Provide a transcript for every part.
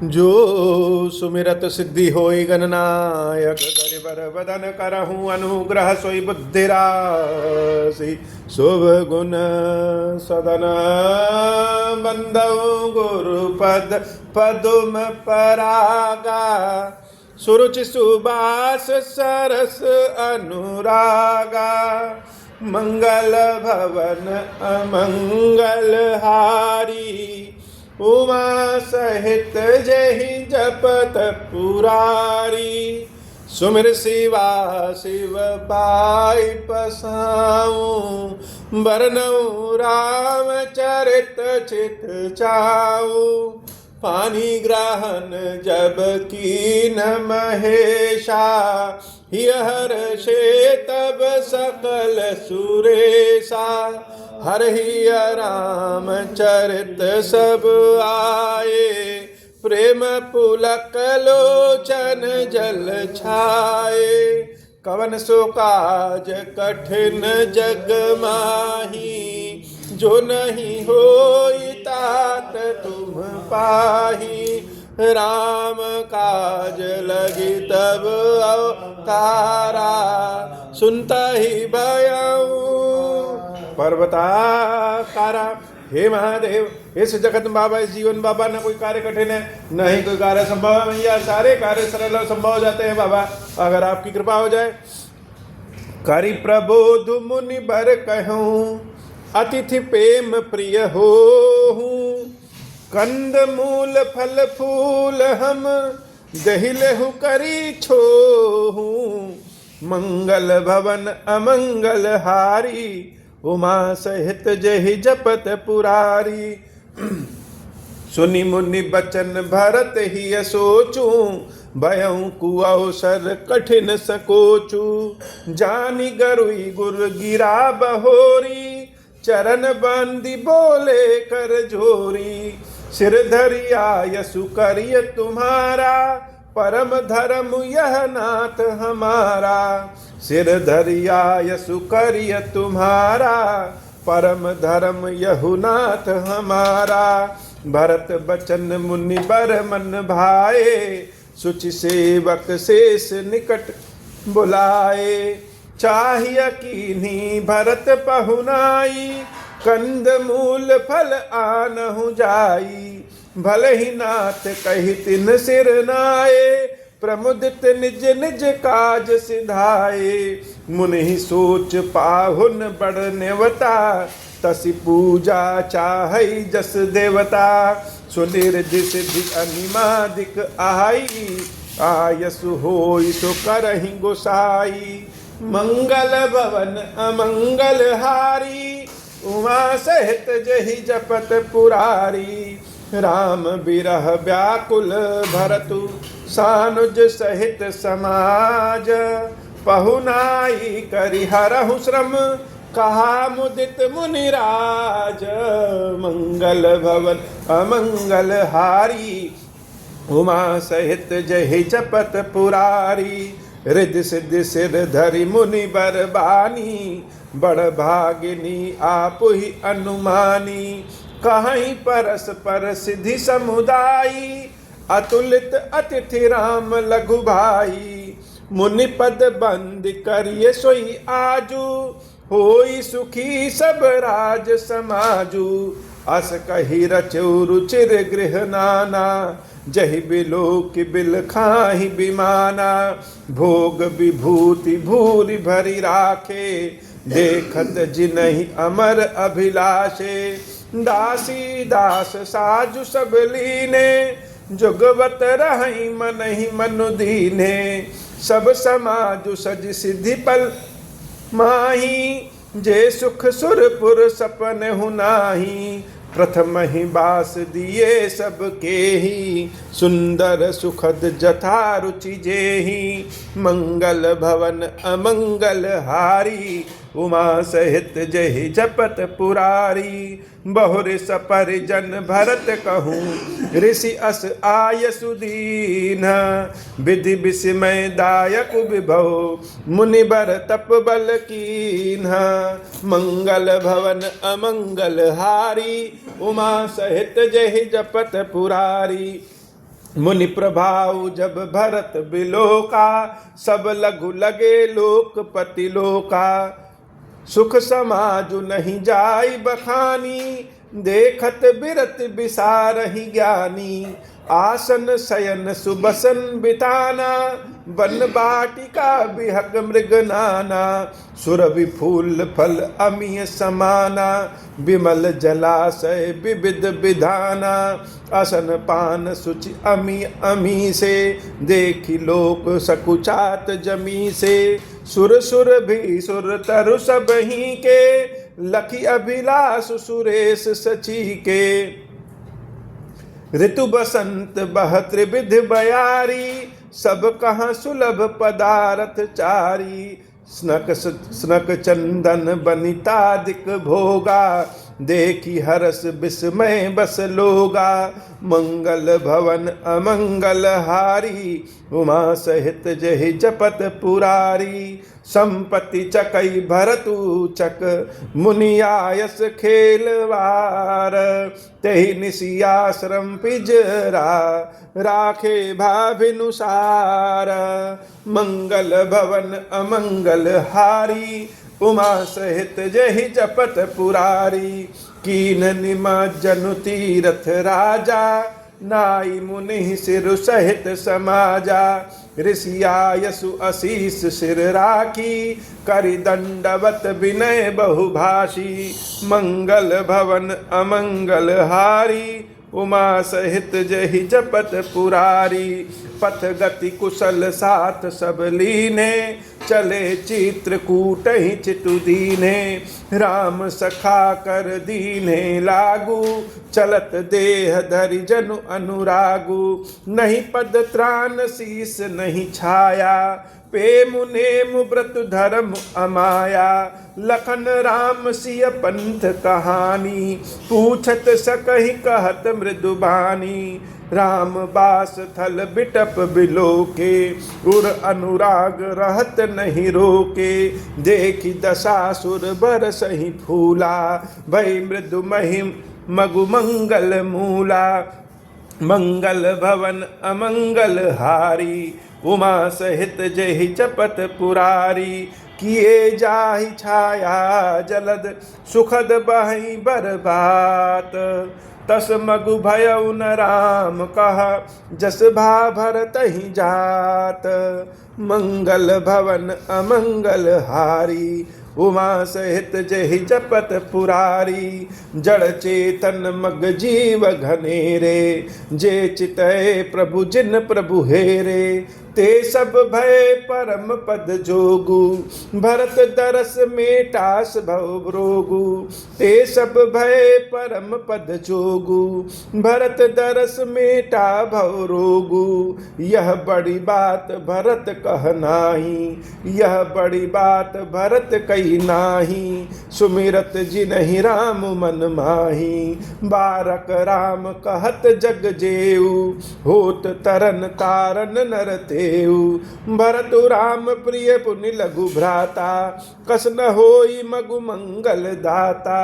जो सुमिरत सिद्धि होई गणनायक गरिबर बदन करहूँ अनुग्रह सोई बुद्धि राशि शुभ गुण सदन बंदौ गुरुपद पदुम परागा सुरुचि सुबास सरस अनुरागा मंगल भवन अमंगल हारी उमा सहित जहि जपत पुरारी सुमिर शिवा शिव पाई पसाऊं बरनऊ राम चरित चित चाऊं पानी ग्रहण जब कीन महेशा हर्षे तब सकल सुरेशा हरहि राम चरित सब आए प्रेम पुलक लोचन जल छाए कवन सो काज कठिन जग माही जो नहीं होई तात तुम पाही राम काज लगी तब अवतारा सुनता ही भयऊ पर्वताकारा। हे महादेव इस जगत बाबा इस जीवन बाबा न कोई कार्य कठिन है न ही कोई कार्य संभव है भैया सारे कार्य सरल और संभव हो जाते हैं बाबा अगर आपकी कृपा हो जाए। करि प्रबोध मुनि बर कहूँ अतिथि प्रेम प्रिय हो कंद मूल फल फूल हम दहिलहु करी छो मंगल भवन अमंगल हारी उमा सहित जहि जपत पुरारी सुनि मुनि बचन भरत ही सोचूं भयं कुअवसर कठिन सकोचू जानी गरुई गुर गिरा बहोरी चरण बांधी बोले कर जोरी सिर धरिया यसु करिय तुम्हारा परम धर्म यह नाथ हमारा सिर धरिया यसु करिय तुम्हारा परम धर्म यहु नाथ हमारा भरत बचन मुनि बर मन भाए सुचि सेवक शेष निकट बुलाए चाहिए कीन्ही भरत पहुनाई कंद मूल फल आनहु जाई भले ही नाथ कही तिन सिर नाये प्रमुदित निज निज काज सिधाए मुनि सोच पाहुन बड़ नेवता तसी पूजा चाहई जस देवता सुनिर्धि सिद्धि अनिमादिक आई आयसु होई सो करहि गोसाई मंगल भवन अमंगल हारी उमा सहित जहि जपत पुरारी राम बिरह व्याकुल भरतु सानुज सहित समाज पहुनाई करि हरहु श्रम कहा मुदित मुनिराज मंगल भवन अमंगल हारी उमा सहित जहि जपत पुरारी रिद्धि सिद्धि सिर धरि मुनि बरबानी बड़ भागिनी आप ही अनुमानी कहीं परस पर सिद्धि समुदायी अतुलित अतिथि राम लघु भाई मुनि पद बंद करिए सोई आजू होई सुखी सब राज समाजू अस कही रचु रुचिर गृह नाना जहि बिलो कि बिल खाही बिमाना भोग विभूति भूरि भरी राखे देखत जिनहि अमर अभिलाषे दासी दास साजु सब लीने जुगवत रहि मन ही मनु दीने सब समाजु सज सिद्धि पल माही जे सुख सुरपुर सपन हुनाही प्रथम ही बास दिए सबके ही सुंदर सुखद जथा रुचि जेहि मंगल भवन अमंगल हारी उमा सहित जहि जपत पुरारी बहुर सपरिजन भरत कहूँ ऋषि अस आय सुदीन विधि विस्मय दायक विभव मुनिबर तप बल कीन मंगल भवन अमंगल हारी उमा सहित जहि जपत पुरारी मुनि प्रभाव जब भरत बिलोका, सब लघु लगे लोकपति लोका। सुख समाजु नहीं जाई बखानी, देखत बिरत बिसारहि ज्ञानी। आसन शयन सुबसन बिताना, वन बाटिका बिहक मृग नाना। सुरभि फूल फल अमीय समाना, विमल जलाशय विविध विधाना। असन पान सुचि अमी अमी से, देखी लोक सकुचात जमी से। सुर सुर भी सुर तरु सब ही के, लखी अभिलाष सुरेश सची के। ऋतु बसंत बह त्रिविध बयारी, सब कहाँ सुलभ पदारथ चारी। स्नक चंदन बनितादिक भोगा, देखी हरस विस्मय बस लोगा। मंगल भवन अमंगल हारी, उमा सहित जहि जपत पुरारी। संपत्ति चकई भरतु चक, मुनि आयस खेलवार। तेहि निशियाश्रम पिजरा, राखे भाभिनुसार। मंगल भवन अमंगल हारी, उमा सहित जहि जपत पुरारी। कीन निमज्जनु तीरथ राजा, नाई मुनि सिर सहित समाजा। ऋषियायसु अशीष सिर राखी, करि दंडवत विनय बहुभाषी। मंगल भवन अमंगल हारी, उमा सहित जहि जपत पुरारी। पथ गति कुशल साथ सब लीने, चले चित्रकूट ही चितु दीने। राम सखा कर दीने लागू, चलत देह धरि जनु अनुरागु। नहीं पद त्राण शीस नहीं छाया, पेमु नेमु व्रत धर्म अमाया। लखन राम सिय पंथ कहानी, पूछत सकहि कहत मृदुबानी। राम बास थल बिटप बिलोके, उर अनुराग रहत नहीं रोके। देखी दशासुर बरसहि फूला, भई मृदु महिम मगु मंगल मूला। मंगल भवन अमंगल हारी, उमा सहित जहि जपत पुरारी। किए जाहि छाया जलद, सुखद बहि बरबात। तस मगु भयउ न राम कह, जस भा भरतहि जात। मंगल भवन अमंगल हारी, उमा सहित जहि जपत पुरारी। जड़ चेतन मग जीव घनेरे, जे चितय प्रभु जिन प्रभु हेरे। ते सब भय परम पद जोगु, भरत दरस मेटास भव रोगु। ते सब भय परम पद जोगु, भरत दरस मेटा भव रोगु। यह बड़ी बात भरत कह नाही, यह बड़ी बात भरत कही नाही। सुमिरत जिनहि राम मन माही, बारक राम कहत जग जेऊ। होत तरन तारन नर तेऊ, भरतु राम प्रिय पुनि लघु भ्राता। कस न होई मगु मंगल दाता,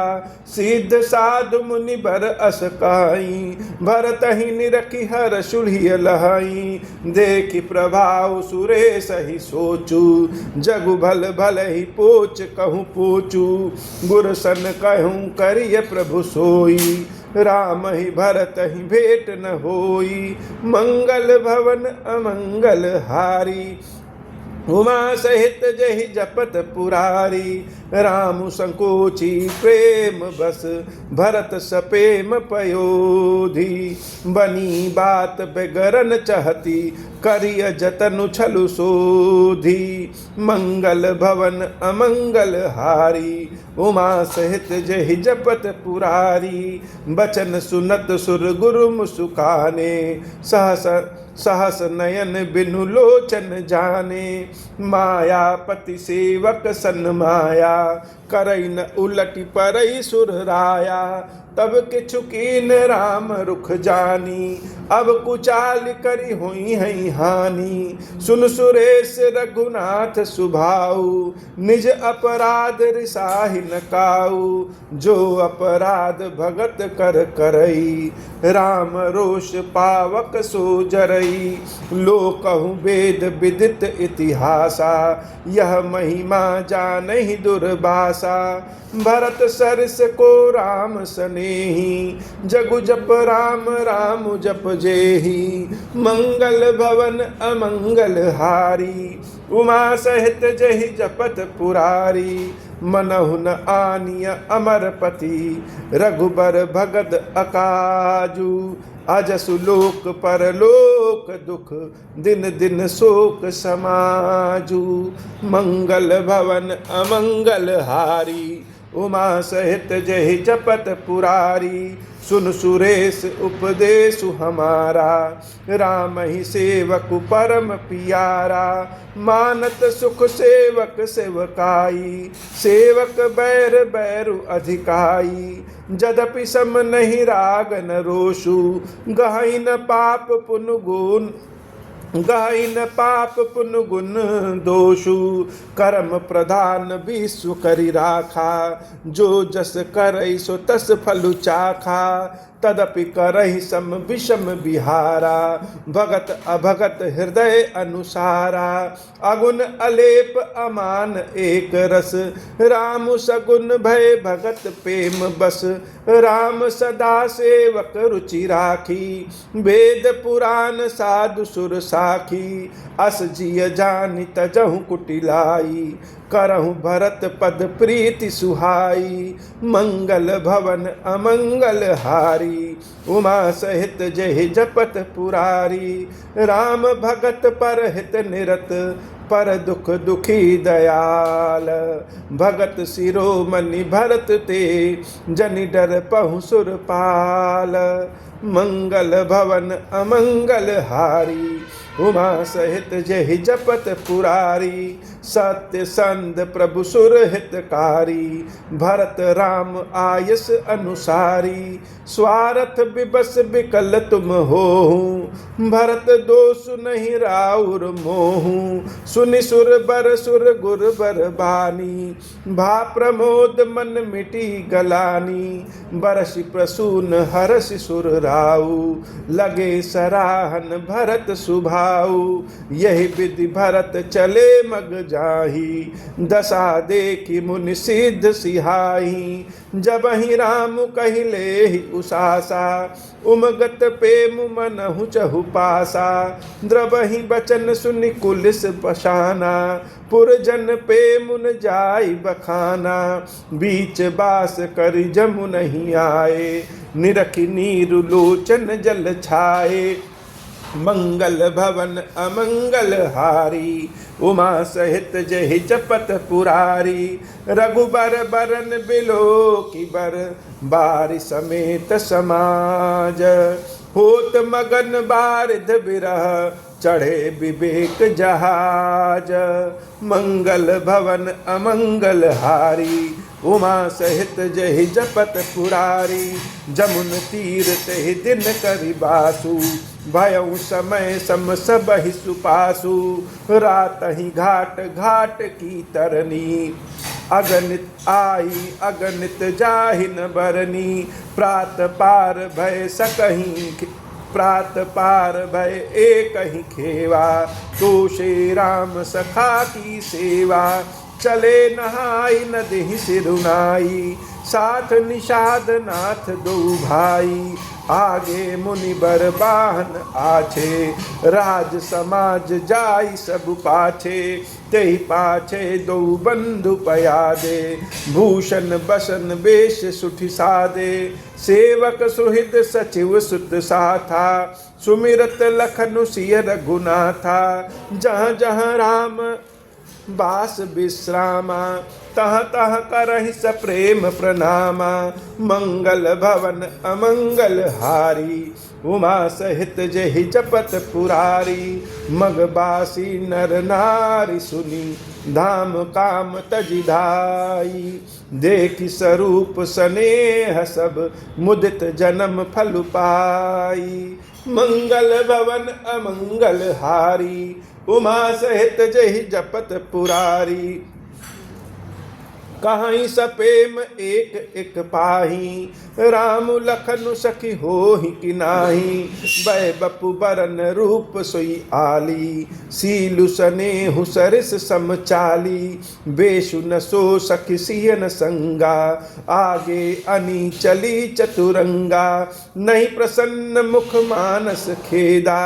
सिद्ध साधु मुनि बर अस काई। भरत ही निरखि हर सुढ़िय लहाई, देखि प्रभाव सुरेश ही सोचू। जगु भल भल ही पोच कहूँ पोचू, गुर सन कहूँ करिय प्रभु सोई। राम ही भरत ही भेंट न होई, मंगल भवन अमंगल हारी। उमा सहित जहि जपत पुरारी। राम संकोची प्रेम बस, भरत सपेम पयोधी। बनी बात बेगरन चहती, करिय जतनु छलु सोधी। मंगल भवन अमंगल हारी, उमा सहित जहि जपत पुरारी। बचन सुनत सुर गुरु मुसुकाने, सहस सहस नयन बिनु लोचन जाने। मायापति सेवक सन माया, करई न उलटि परई सुर राया। तब किछु कीन राम रुख जानी, अब कुचाल करी हुई है हानि। सुन सुरेश रघुनाथ सुभाऊ, निज अपराध रिसाहि न काऊ। जो अपराध भगत कर करई, राम रोष पावक सो जरई। लोकहु वेद विदित इतिहासा, यह महिमा जानहि दुर्बासा। भरत सरस को राम सनेही, जगु जप राम राम जप जेही। मंगल भवन अमंगल हारी, उमा सहित जहि जपत पुरारी। मनहु न आनिय अमरपति, रघुबर भगत अकाजू। अजसु लोक परलोक दुख, दिन दिन शोक समाजू। मंगल भवन अमंगल हारी, उमा सहित जहि जपत पुरारी। सुन सुरेश उपदेशु हमारा, राम ही सेवक परम पियारा। मानत सुख सेवक सेवकाई, सेवक बैर बैरु अधिकाई। जदपि सम नहीं राग न रोषु, गहई न पाप पुन गुण, गहई न पाप पुन गुण दोषु। कर्म प्रधान विश्व करि राखा, जो जस करई सो तस फलु चाखा। तदपि करहि सम विषम विहारा, भगत अभगत हृदय अनुसारा। अगुण अलेप अमान एक रस, राम सगुण भय भगत प्रेम बस। राम सदा सेवक रुचि राखी, वेद पुराण साधु सुर साखी। अस जिय जानि तजहु कुटिलाई, करहु भरत पद प्रीति सुहाई। मंगल भवन अमंगल हारी, उमा सहित जहि जपत पुरारी। राम भगत पर हित निरत, पर दुख दुखी दयाल। भगत शिरोमणि भरत ते, जनि डर पहु सुरपाल। मंगल भवन अमंगल हारी, उमा सहित जहि जपत पुरारी। सत्य संध प्रभु सुर हितकारी, भरत राम आयस अनुसारी। स्वार्थ विबस विकल तुम होहु, भरत दोष नहीं राउर मोहु। सुनि सुर बर सुर गुर बर बानी, भा प्रमोद मन मिटी गलानी। बरसि प्रसून हरसि सुर राऊ, लगे सराहन भरत सुभाऊ। यही विधि भरत चले मग जाही, दशा देखी मुनि सिद्ध सिहाही। जब ही राम कहिले ही उसासा, उमगत प्रेम मनहु चहु पासा। द्रवहि बचन सुनि कुलिस पशाना, पुरजन प्रेमुन जाई बखाना। बीच बास करि जमु नहीं आए, निरखि नीरु लोचन जल छाए। मंगल भवन अमंगल हारी, उमा सहित जहि जपत पुरारी। रघुबर बरन बिलो की बर, बारि समेत समाज। होत मगन बारिध बिरह, चढ़े विवेक जहाज। मंगल भवन अमंगल हारी, उमा सहित जहि जपत पुरारी। जमुन तीर तेहि दिन करि बासु, भयउ समय सम सबहि सुपासु। रातहि घाट घाट की तरनी, अगणित आई अगणित जाहि न बरनी। प्रात पार भय सकहीं, प्रात पार भय एक ही खेवा। तो श्री राम सखा की सेवा, चले नहाई नदी सिरुनाई। साथ निषाद नाथ दो भाई, आगे मुनि बर बाहन आछे। राज समाज जाई सब पाछे, तेहि पाछे दो बंधु पयादे। भूषण बसन वेश सुठि सादे, सेवक सुहृद सचिव सुत साथा। सुमिरत लखनु सिय रघुनाथा, जहाँ जहाँ राम बास विश्रामा। तह तह करहि सप्रेम प्रणामा। मंगल भवन अमंगल हारी, उमा सहित जहि जपत पुरारी। मगबासी नर नारी सुनी, धाम काम तजि धाई। देखि स्वरूप स्नेह सब मुदित जन्म फल पाई। मंगल भवन अमंगल हारी उमा सहित जहि जपत पुरारी। कहीं सपेम एक एक पाही राम लखन सखी होहि कि नाही। बै बपु बरन रूप सोई आली सीलु स्नेहु सरिस समचाली। बेशु न सो सखी सियन संगा आगे अनी चली चतुरंगा। नहीं प्रसन्न मुख मानस खेदा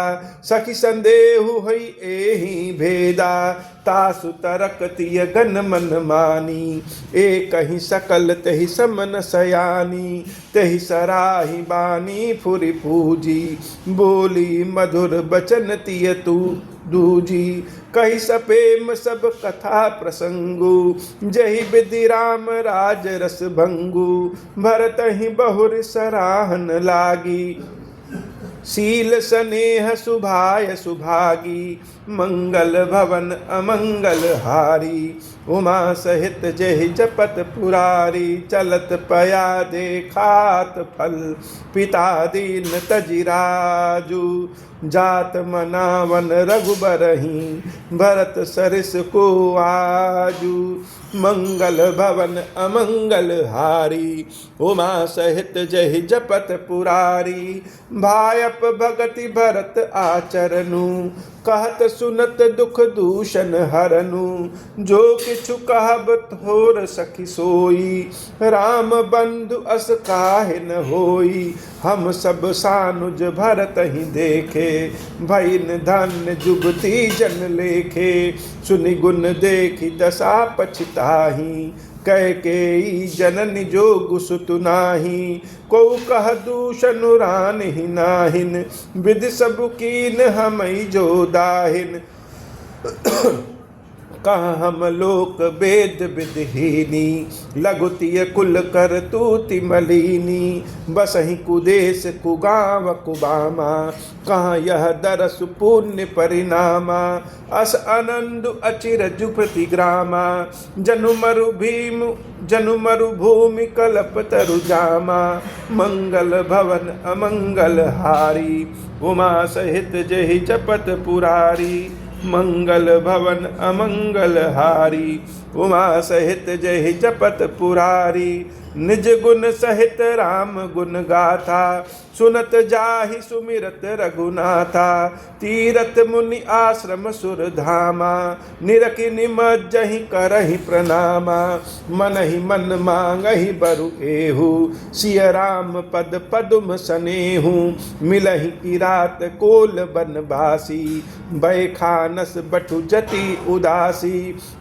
सखी संदेहु होई एहि भेदा। तासु तरक तिय गन मन मानी एक ही सकल तहि समन सयानी। तहि सराही बानी फुरि पूजी बोली मधुर बचन तिय तू दूजी। कही सपेम सब कथा प्रसंगु जहि विधि राम राज रस भंगु। भरत ही बहुर सराहन लागी शील स्नेह सुभाय सुभागी। मंगल भवन अमंगल हारी उमा सहित जहि जपत पुरारी। चलत पया देखात फल पिता दीन तजि राजू। जात मनावन रघुबरहि भरत सरिस को आजू। मंगल भवन अमंगल हारी उमा सहित जहि जपत पुरारी। भायप भगति भरत आचरनु कहत सुनत दुख दूषण हरनु। जो किछु कहब थोर सखी सोई राम बंधु अस काहे न होई। हम सब सानुज भरत ही देखे भइन धन्य जुगति जन लेखे। सुनि गुण देखि दशा पछताही कैकेयी जननि जोगु सुतु नाही। को कह दूषण रानहि नाहिन विधि सब कीन हमई जो दाहिन। कहा हम लोक वेद विदहीनी लघुतिय कुल कर तूति मलिनी। बसहि कुदेश कुगाव कुबामा कहाँ यह दरस पुण्य परिणामा। अस आनंद अचिर जुपति ग्रामा जनु मरुभूमि कल्प तरु जामा। मंगल भवन अमंगल हारी उमा सहित जहि जपत पुरारी। मंगल भवन अमंगल हारी उमा सहित जहि जपत पुरारी। निज गुण सहित राम गुण गाथा सुनत जाहि सुमिरत रघुनाथा। तीरथ मुनि आश्रम सुर धामा निरखि निमज्जहि करहि प्रणामा। मन ही मन मांगहि बरु एहु सिय राम पद पदुम सनेहु। मिलहि किरात कोल बनवासी बैखानस बटु जति उदासी।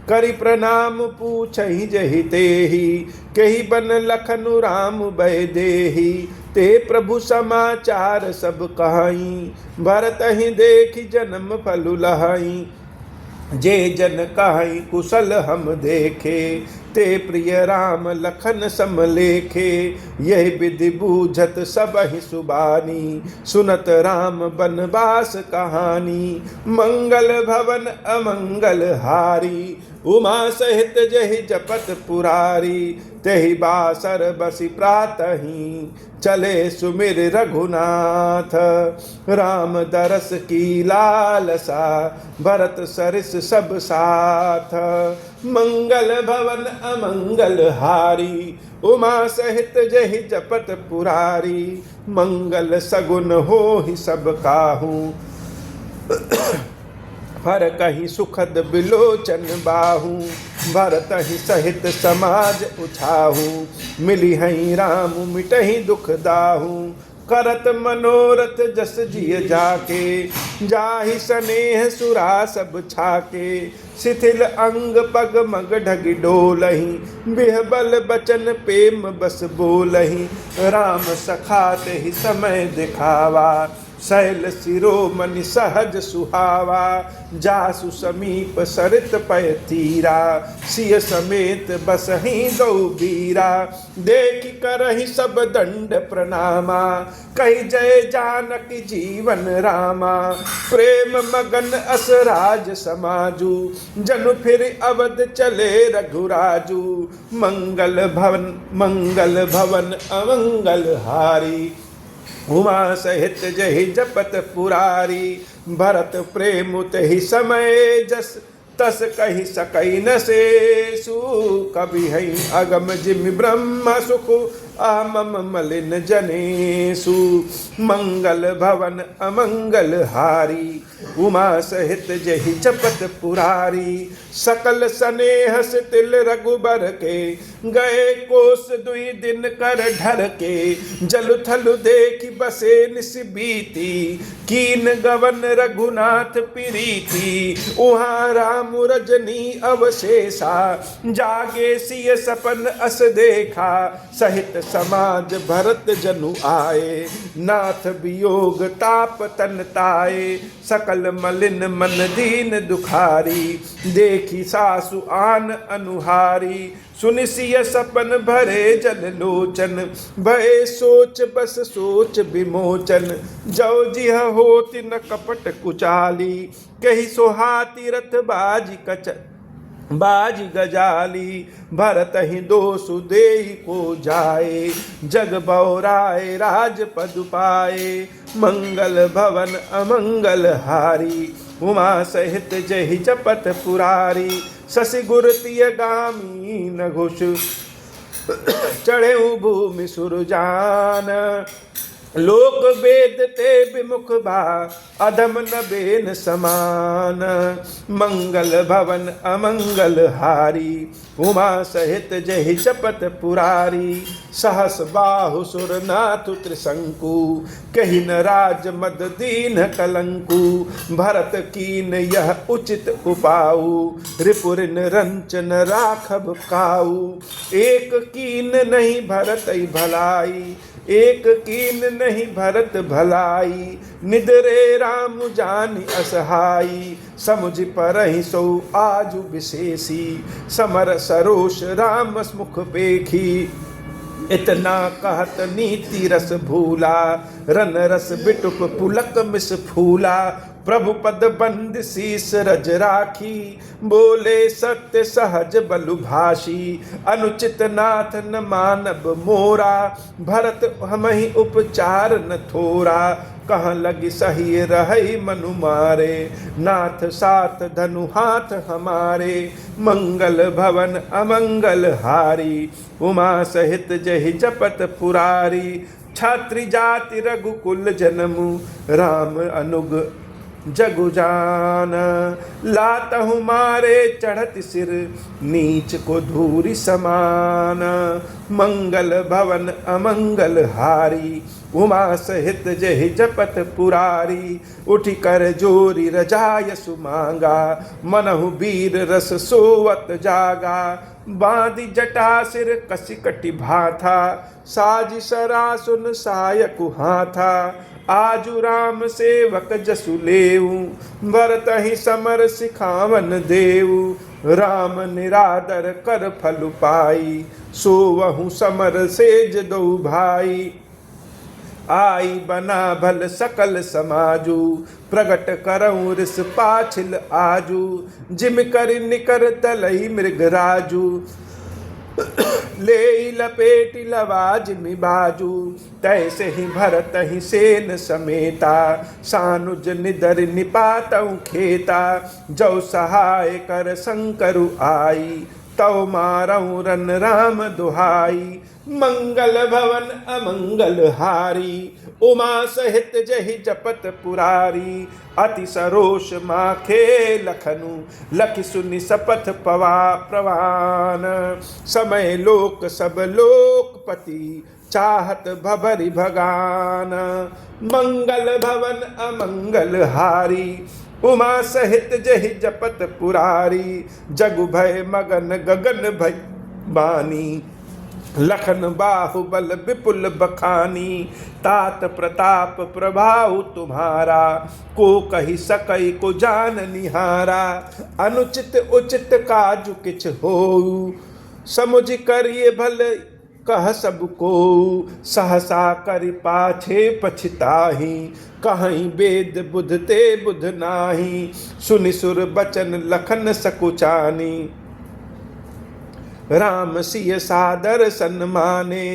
करि प्रणाम पूछहि जहि तेहि केहि बन लखनु राम बै देहि। ते प्रभु समाचार सब कहाई भरत ही देखि जन्म फलु लहाई। जे जन कहाई कुशल हम देखे ते प्रिय राम लखन सम लेखे। यही विधि बूझत सब ही सुबानी सुनत राम बनवास कहानी। मंगल भवन अमंगल हारी उमा सहित जहि जपत पुरारी। तेहि बासर बसी प्रातहि चले सुमिर रघुनाथ। राम दरस की लालसा भरत सरिस सब साथ। मंगल भवन अमंगल हारी उमा सहित जहि जपत पुरारी। मंगल सगुन हो ही सब काहू फर कही सुखद बिलोचन बाहू। भरत ही सहित समाज उछाहू मिली हई राम मिटहि दुख दाहू। करत मनोरथ जस जिय जाके जाहि स्नेह सुरा सब छाके। शिथिल अंग पग मग ढग डोलहि बिहबल बचन प्रेम बस बोलहि। राम सखाते ही समय दिखावा शैल शिरोमणि सहज सुहावा। जासु समीप सरित पय तीरा सिय समेत बसहि दो बीरा। देखि करहि सब दंड प्रणामा कहि जय जानकी जीवन रामा। प्रेम मगन असराज समाजू, जनु फिर अवध चले रघुराजू। मंगल भवन अमंगल हारी, उमा सहित जहि जपत पुरारी। भरत प्रेम तहि समय जस, तस कहि सकई न शेषु। कवि है अगम जिमि ब्रह्म सुख, आमम मलिन जनेषु। मंगल भवन अमंगल हारी, उमा सहित जहि जपत पुरारी। सकल सनेह तिल रघुबर के, गए कोस दुई दिन कर ढर के। जल थल देखि बसे निस बीती, कीन गवन रघुनाथ प्रीति। उहाँ राम रजनी अवशेषा, जागे सिय सपन अस देखा। सहित समाज भरत जनु आए, नाथ वियोग ताप तन ताए। सकल मलिन मन दीन दुखारी, देखी सासु आन अनुहारी। सुनि सिय सपन भरे जल लोचन, भय सोच बस सोच विमोचन। जो जिह होति न कपट कुचाली, कही सोहाती रथ बाजी गजाली। भरत ही दोषु देहि को जाए, जग बौराए राजपद पाए। मंगल भवन अमंगल हारी, उमा सहित जहि जपत पुरारी। शशि गुरतिय गामी न घुष, चढ़े भूमि सुरजान। लोक वेद ते विमुख बा, अधम न बेन समान। मंगल भवन अमंगल हारी, उमा सहित जहि जपत पुरारी। सहस बाहु सुरनाथ त्रिशंकु, कहि न राज मद दीन कलंकु। भरत कीन यह उचित उपाऊ, रिपुरिन रंचन राखब काऊ। एक कीन नहीं भरत भलाई, एक कीन नहीं भरत भलाई। निदरे राम जानि असहाई, समुझ परहि सो आजु विशेषी। समर सरोष राम मुख पेखी, इतना कहत नीति रस भूला। रन रस बिटुप पुलक मिस फूला। प्रभु पद बंद शीस रज राखी, बोले सत्य सहज बलु भाषी। अनुचित नाथ न मानब मोरा, भरत हमहि उपचार न थोरा। कहाँ लगी सही रही मनु मारे, नाथ साथ धनु हाथ हमारे। मंगल भवन अमंगल हारी, उमा सहित जहि जपत पुरारी। छात्री जाति रघुकुल जन्मु, राम अनुग जगु जान। लातहु मारे चढ़त सिर, नीच को धूरि समान। मंगल भवन अमंगल हारी, उमा सहित जहि जपत पुरारी। उठि कर जोरी रजाय सुमांगा, मनहु वीर रस सोवत जागा। बांधि जटा सिर कसी कटि भाथा, साज सरासुन सायकु हाथा। आजु राम सेवक जसु लेऊ, भरत ही समर सिखावन देऊ। राम निरादर कर फल पाई, सोवहु समर सेज दो भाई। आई बना भल सकल समाजू, प्रगट करऊँ रिस पाछिल आजू। जिम कर निकर तलई मृगराजू, ले लपेट लवाज में बाजू। तैसे ही भरत ही सेन समेता, सानुज निदर निपातऊ खेता। जो सहाय कर शंकरु आई, तव मारऊ रन राम दुहाई। मंगल भवन अमंगल हारी, उमा सहित जहि जपत पुरारी। अति सरोष माखे लखनु, लखि सुनि सपथ पवा प्रवान। समय लोक सब लोकपति, चाहत भभरि भगान। मंगल भवन अमंगल हारी, उमा सहित जहि जपत पुरारी। जगु भय मगन गगन भय बानी, लखन बाहुबल विपुल बखानी। तात प्रताप प्रभाव तुम्हारा, को कही सकई को जान निहारा। अनुचित उचित काजु किछ होऊ, समुझ करिए भल कह सब को। सहसा करि पाछे पछताही, कहीं वेद बुध ते बुध नाही, सुनि सुर बचन लखन सकुचानी। राम सिय सादर सन्माने,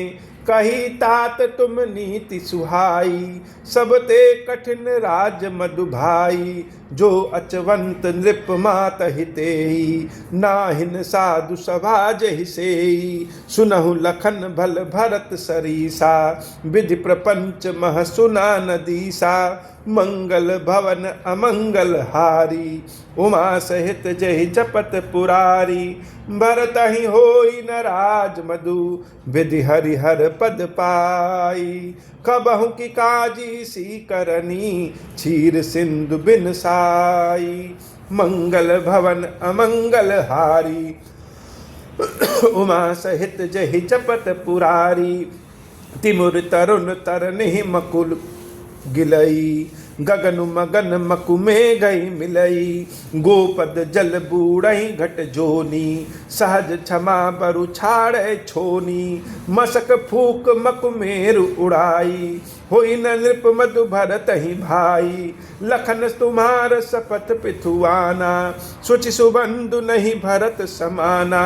कही तात तुम नीति सुहाई। सब ते कठिन राज मधु भाई, जो अचवंत नृप मात हितेई। नाहिन साधु सभा जहि सेई, सुनहु लखन भल भरत सरीसा। विधि प्रपंच मह सुना नदीसा, मंगल भवन अमंगल हारी। उमा सहित जहि जपत पुरारी, भरत ही होई न राज मधु। विधि हरिहर पद पाई, कबहु की काजी सी करनी। क्षीर सिंधु बिन साई, मंगल भवन अमंगल हारी। उमा सहित जहि जपत पुरारी, तिमुर तरुण तरनि मकुल गिलई। गगन मगन मकु में गई मिलई, गोपद जल बूढ़ई घट जोनी। सहज क्षमा बरु छाड़े छोनी, मसक फूक मकु मेरु उड़ाई। होई न नृप मधु भरत ही भाई, लखन तुम्हार सपथ पिथुआना। सुचि सुबंधु नहीं भरत समाना,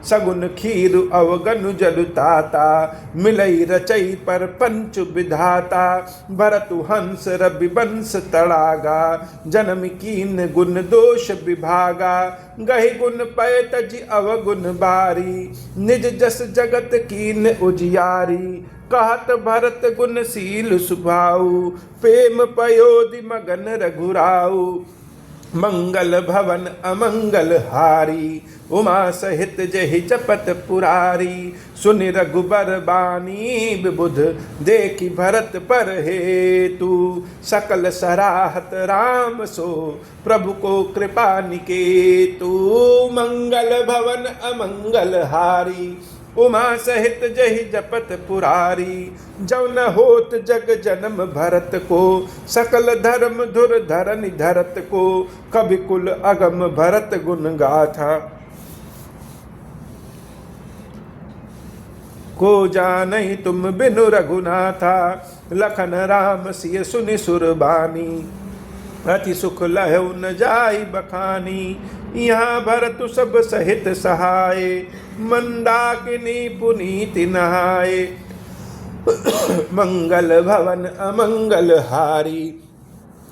सगुन खीर अवगनु जलु ताता। मिलई रचई पर पंच विधाता, भरतु हंस रवि वंश तड़ागा। जन्म कीन गुण दोष विभागा, गहि गुण पय तजि अवगुण बारी। निज जस जगत कीन उजियारी, कहत भरत गुणशील सुभाऊ। प्रेम पयोधि मगन रघुराऊ, मंगल भवन अमंगल हारी। उमा सहित जहि जपत पुरारी, सुनि रघुबर बानी विबुध। देखि भरत पर हेतु, सकल सराहत राम सो। प्रभु को कृपा निकेतु, मंगल भवन अमंगल हारी। उमा सहित जहि जपत पुरारी, जौ न होत जग जन्म भरत को। सकल धर्म धुर धरनि धरत को, कवि कुल अगम भरत गुण गाथा। को जानहि तुम बिनु रघुनाथा, लखन राम सिय सुनि सुरबानी। अति सुख लहु न जाई बखानी, यहाँ भरतु सब सहित सहाय। मंदाकिनी पुनीति नहाए, मंगल भवन अमंगल हारी।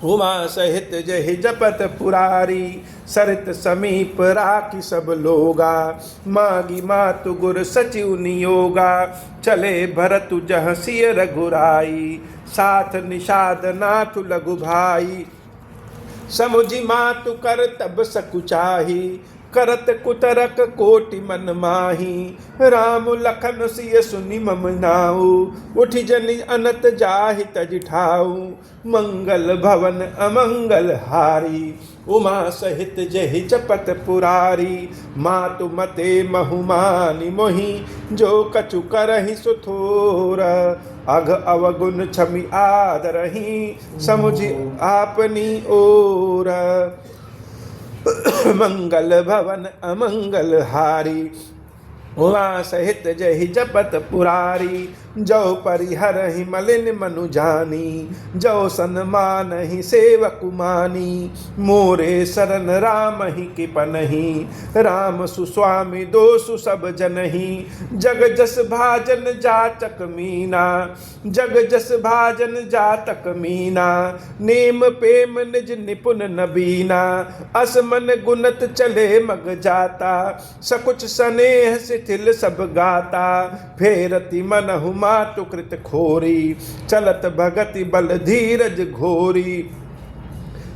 उमा सहित जहि जपत पुरारी, सरित समीप राखी सब लोगा। मागी मातु गुर सचिव नियोगा, चले भरतु जह सिय रघुराई। साथ निषाद नाथु लघु भाई, समुझि मातु कर तब सकुचाही। करत कुतरक कोटि मन माही, राम लखन सिय सुनि मम नाऊ। उठि जनि अनत जाहि तजि ठाऊ, मंगल भवन अमंगल हारी। उमा सहित जहि जपत पुरारी, मातु मते बहुमानि मोहि। जो कछु करहि सुथोर, अघ अवगुण क्षमि आदरहि। समुझि आपनी ओर, मंगल भवन अमंगल हारी। उमा सहित जहि जपत पुरारी, जो परिहरहि मलिन मनु जानी। जो सन्मानहि सेवक मानी, मोरे शरण राम ही कृपनहि। राम सुस्वामी दोषु सब जनहि, जग जस भाजन जाचक मीना। जग जस भाजन जातक मीना, नेम प्रेम निज निपुण नबीना। असमन गुणत चले मग जाता, सकुच स्नेह शिथिल सब गाता। फेरति मनहु मातु कृत खोरी, चलत भगति बल धीरज घोरी।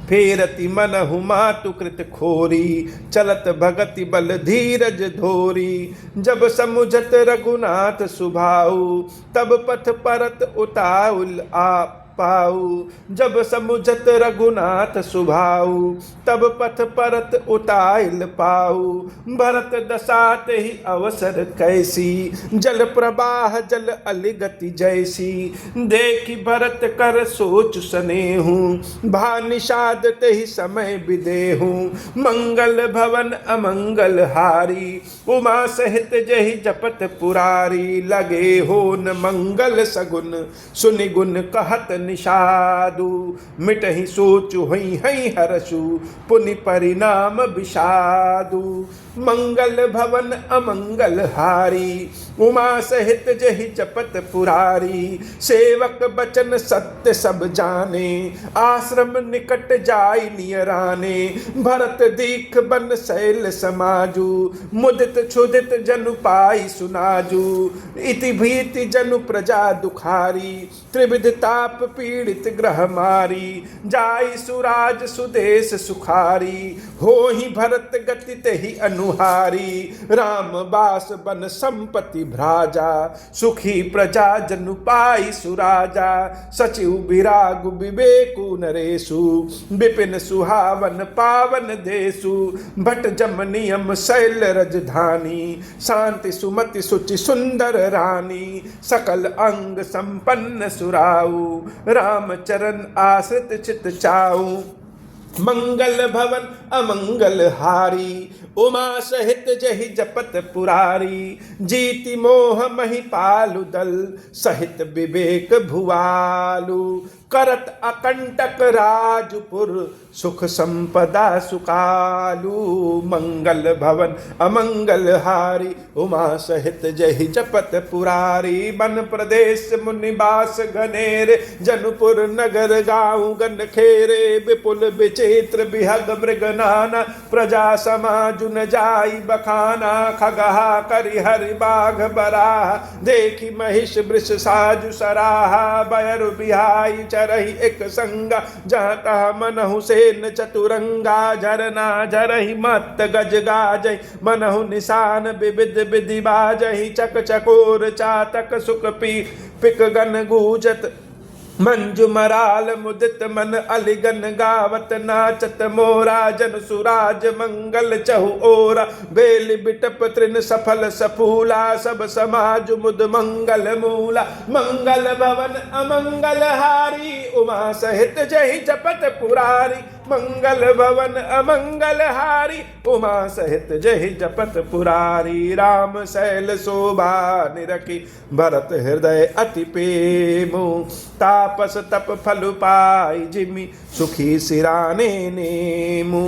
फेरति मनहु मातु कृत खोरी, चलत भगति बल धीरज धोरी। जब समुझत रघुनाथ सुभाऊ, तब पथ परत उताउल आप पाऊ। जब समुझत रघुनाथ सुभाऊ, तब पथ परत उताइल पाऊ। भरत दसात ही अवसर कैसी, जल प्रवाह जल अलिगति जैसी। देखि भरत कर सोच सनेहू, भा निषाद तेहि समय विदेहू। मंगल भवन अमंगल हारी, उमा सहित जहि जपत पुरारी, लगे हो न मंगल सगुन, सुनि गुण कहत निषादु, मिटहि सोचु हई हई हरसु, पुनि परिणाम विषादु। मंगल भवन अमंगल हारी, उमा सहित जहि जपत पुरारी, सेवक बचन सत्य सब जाने, आश्रम निकट जाय नियराने, भरत दीख बन शैल समाजु, मुदित क्षुदित जनु पाई सुनाजु, इति भीति जनु प्रजा दुखारी, त्रिविध ताप पीड़ित ग्रह मारी, जाय सुराज सुदेश सुखारी, होहि भरत गति तेहि अनुहारी, राम बास बन संपत्ति भ्राजा, सुखी प्रजा जनु पाई सुराजा, सचिव विराग विवेकु नरेशु, विपिन सुहावन पावन देशु, भट जम नियम शैल रजधानी, शांति सुमति सुचि सुंदर रानी, सकल अंग संपन्न सुराऊ, राम चरण आश्रित चित चाऊ, मंगल भवन अमंगल हारी, उमा सहित जहि जपत पुरारी, जीति मोह महिपालु दल, सहित विवेक भुआलु, करत अकंटक राजपुर, सुख संपदा सुकालु, मंगल भवन अमंगल हारी, उमा सहित जहि जपत पुरारी, बन प्रदेश मुनिवास घनेरे, जनुपुर नगर गाँव गन खेरे, विपुल विचित्र बिहग मृग नाना, प्रजा समाजु न जाई बखाना, खगहा करि हरि बाघ बराह, देखी महिष वृष साजु सराहा, बयर बिहाई चरहि एक संगा, जहाँ तहाँ मनहु सेन चतुरंगा, झरना झरहि मत्त गज गाजहि, मनहु निशान विविध विधि बाजहि, चक चकोर चातक सुख पी पिक गन गूजत, मंजु मराल मुदित मन अलिगन गावत, नाचत मोरा जन सुराज मंगल चहु ओरा, बेल बिटप तृण सफल सफूला, सब समाज मुद मंगल मूला, मंगल भवन अमंगल हारी, उमा सहित जहि जपत पुरारी, मंगल भवन अमंगल हारी, उमा सहित जहि जपत पुरारी, राम शैल शोभा निरखी, भरत हृदय अति प्रेमु, तापस तप फल पाई जिमि, सुखी सिराने नेमु,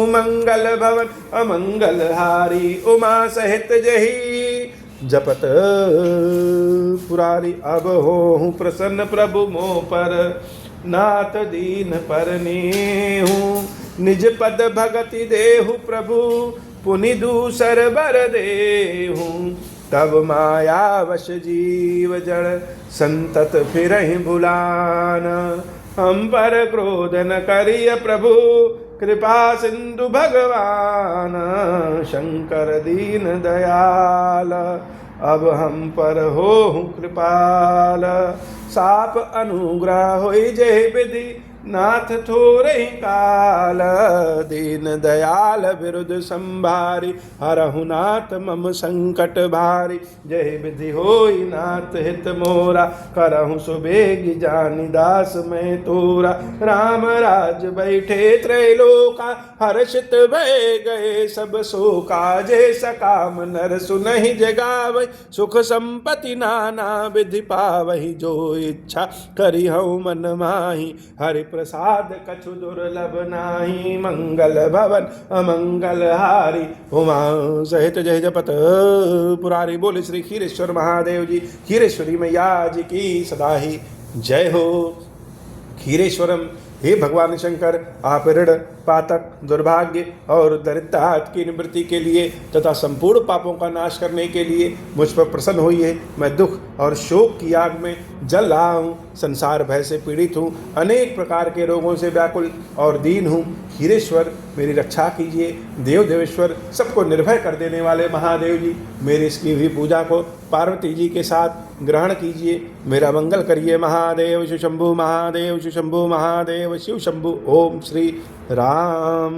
मंगल भवन अमंगल हारी, उमा सहित जहि जपत पुरारी। अब होहु प्रसन्न प्रभु मोह पर, नाथ दीन पर नेहु, निज पद भगति देहु प्रभु, पुनि दूसर बर देहु, तब माया वश जीव जड़, संतत फिरहि भुलान, हम पर क्रोध न करिय प्रभु, कृपा सिंधु भगवान, शंकर दीन दयाल, अब हम पर होहु कृपाल, साप अनुग्रह होई जय विधि, नाथ थोरहि काल, दीन दयाल विरुद्ध संभारी, हरहु नाथ मम संकट भारी, जय विधि होई नाथ हित मोरा, करहु सुबेग जानि दास मैं तोरा, राम राज बैठे त्रैलोका, हर्षित भय गए सब शोका, जय सकाम नर सुनहि जगावै, सुख संपत्ति नाना विधि पावहि, जो इच्छा करि हऊँ मन माहि, हरि प्रसाद कछु दुर्लभ नाही, मंगल भवन अमंगल हारी, उमा सहित जय जपत पुरारी। बोले श्री खीरेश्वर महादेव जी, खीरेश्वरी मैया जी की सदा ही जय हो। खीरेश्वरम, हे भगवान शंकर, आप ऋण पातक दुर्भाग्य और दरिद्रता की निवृत्ति के लिए तथा संपूर्ण पापों का नाश करने के लिए मुझ पर प्रसन्न होइए। मैं दुख और शोक की आग में जल रहा हूँ, संसार भय से पीड़ित हूँ, अनेक प्रकार के रोगों से व्याकुल और दीन हूँ। खीरेश्वर, मेरी रक्षा कीजिए। देव देवेश्वर, सबको निर्भय कर देने वाले महादेव जी, मेरी इसकी हुई पूजा को पार्वती जी के साथ ग्रहण कीजिए, मेरा मंगल करिए। महादेव शिव शंभु, महादेव शिव शंभु, महादेव शिव शंभु। ओम श्री राम।